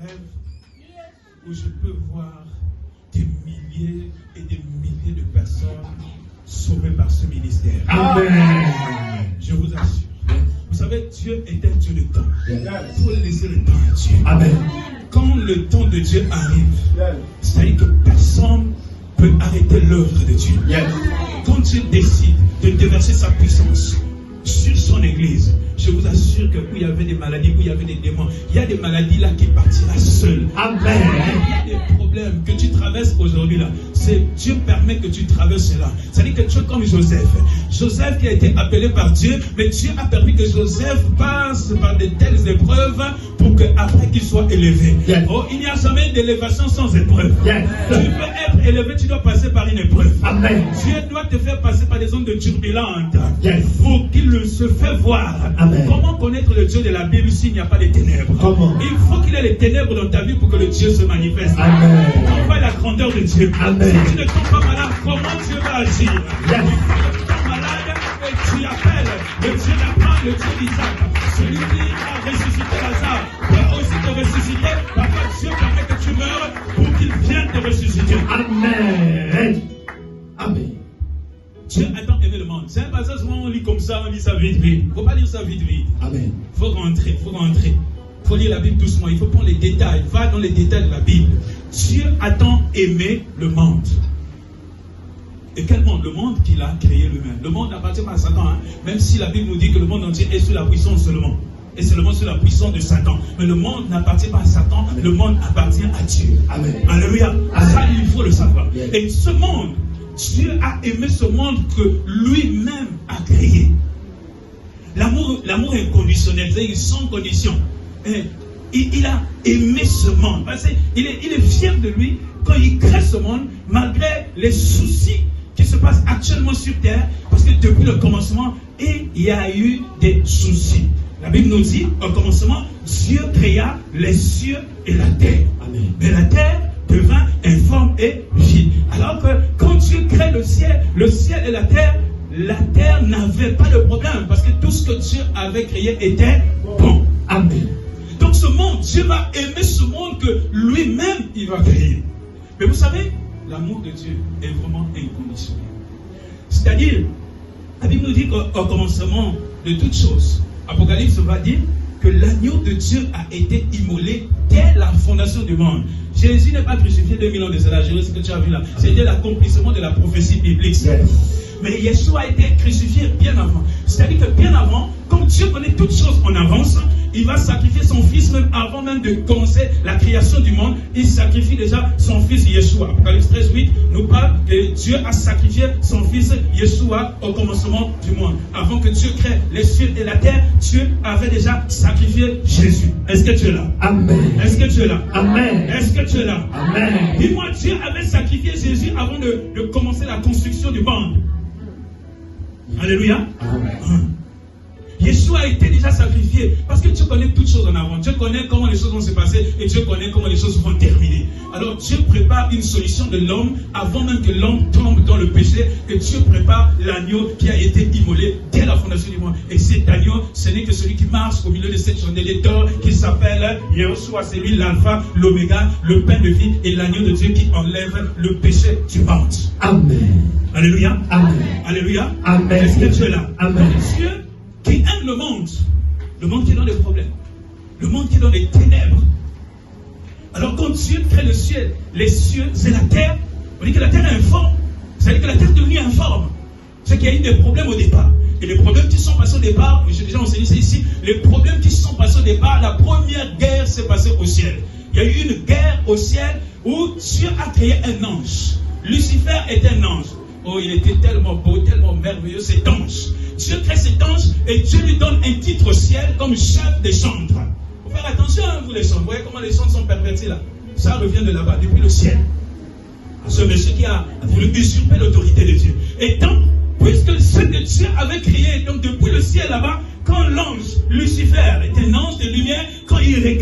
rêve où je peux voir des milliers et des milliers de personnes sauvées par ce ministère. Amen. Je vous assure. Vous savez, Dieu est un Dieu de temps. Il faut laisser le temps à Dieu. Amen. Quand le temps de Dieu arrive, c'est-à-dire que personne ne peut arrêter l'œuvre de Dieu. Quand Dieu décide de déverser sa puissance sur son église, je vous assure que où il y avait des maladies, où il y avait des démons, il y a des maladies là qui partira seul. Amen. Il y a des problèmes que tu traverses aujourd'hui là. C'est Dieu permet que tu traverses cela. C'est-à-dire que tu es comme Joseph. Joseph qui a été appelé par Dieu, mais Dieu a permis que Joseph passe par de telles épreuves pour qu'après qu'il soit élevé. Oh, il n'y a jamais d'élévation sans épreuve. Tu veux être élevé, tu dois passer par une épreuve. Amen. Dieu doit te faire passer par des zones de turbulentes pour qu'il se fait voir. Amen. Comment connaître le Dieu de la Bible s'il n'y a pas de ténèbres? Comment? Il faut qu'il y ait les ténèbres dans ta vie pour que le Dieu se manifeste. Amen. On voit la grandeur de Dieu. Amen. Si tu ne tombes pas malade, comment Dieu va agir? Si tu tombes malade et tu appelles le Dieu d'Abraham, le Dieu d'Isaac, celui qui a ressuscité Lazare, peut aussi te ressusciter. Parfois Dieu permet que tu meurs pour qu'il vienne te ressusciter. Amen. Amen. Dieu a tant aimé le monde. C'est un passage où on lit comme ça, on lit ça vite. Il ne faut pas lire ça vite. Amen. Il faut rentrer. Il faut lire la Bible doucement. Il faut prendre les détails. Va dans les détails de la Bible. Dieu a tant aimé le monde. Et quel monde? Le monde qu'il a créé lui-même. Le monde n'appartient pas à Satan. Même si la Bible nous dit que le monde entier est sous la puissance seulement. Et c'est le monde sous la puissance de Satan. Mais le monde n'appartient pas à Satan. Amen. Le monde appartient à Dieu. Amen. Alléluia. Ça, il faut le savoir. Yes. Et ce monde, Dieu a aimé ce monde que lui-même a créé. L'amour est inconditionnel, c'est sans condition. Il a aimé ce monde. Parce qu'il est fier de lui quand il crée ce monde, malgré les soucis qui se passent actuellement sur terre. Parce que depuis le commencement, il y a eu des soucis. La Bible nous dit, au commencement, Dieu créa les cieux et la terre. Amen. Mais la terre devint informe et vide. Alors que quand Dieu crée le ciel et la terre n'avait pas de problème parce que tout ce que Dieu avait créé était bon. Amen. Donc ce monde, Dieu va aimer ce monde que lui-même il va créer. Mais vous savez, l'amour de Dieu est vraiment inconditionnel. C'est-à-dire, la Bible nous dit qu'au commencement de toutes choses, Apocalypse va dire que l'agneau de Dieu a été immolé dès la fondation du monde. Jésus n'est pas crucifié 2000 ans de cela. Je sais ce que tu as vu là. C'était l'accomplissement de la prophétie biblique. Mais Yeshua a été crucifié bien avant. C'est-à-dire que bien avant, comme Dieu connaît toutes choses en avance, il va sacrifier son fils même avant même de commencer la création du monde. Il sacrifie déjà son fils Yeshua. Apocalypse 13:8 nous parle que Dieu a sacrifié son fils Yeshua au commencement du monde. Avant que Dieu crée les cieux et la terre, Dieu avait déjà sacrifié Jésus. Est-ce que tu es là? Amen. Est-ce que tu es là? Amen. Est-ce que tu es là? Amen. Dis-moi, Dieu avait sacrifié Jésus avant de commencer la construction du monde. Alléluia. Amen. Yeshua a été déjà sacrifié parce que Dieu connaît toutes choses en avant. Dieu connaît comment les choses vont se passer et Dieu connaît comment les choses vont terminer. Alors Dieu prépare une solution de l'homme avant même que l'homme tombe dans le péché, que Dieu prépare l'agneau qui a été immolé dès la fondation du monde. Et cet agneau, ce n'est que celui qui marche au milieu de cette chandelier d'or qui s'appelle Yeshua. C'est lui l'alpha, l'oméga, le pain de vie et l'agneau de Dieu qui enlève le péché du monde. Amen. Alléluia. Amen. Alléluia. Amen. Est-ce que tu es là? Amen. Dieu qui aime le monde qui est dans les problèmes, le monde qui est dans les ténèbres. Alors quand Dieu crée le ciel, les cieux et la terre, on dit que la terre est informe. C'est-à-dire que la terre est devenue informe. C'est qu'il y a eu des problèmes au départ. Et les problèmes qui sont passés au départ, j'ai déjà enseigné ça ici, les problèmes qui sont passés au départ, la première guerre s'est passée au ciel. Il y a eu une guerre au ciel où Dieu a créé un ange. Lucifer est un ange. Oh, il était tellement beau, tellement merveilleux, cet ange. Dieu crée cet ange et Dieu lui donne un titre au ciel comme chef des chantres. Il faut faire attention, hein, vous les chantres. Vous voyez comment les chantres sont pervertis là? Ça revient de là-bas, depuis le ciel. Ce monsieur qui a voulu usurper l'autorité de Dieu. Et donc, puisque ce que Dieu avait créé, donc depuis le ciel là-bas, quand l'ange Lucifer est un ange de lumière, quand il regarde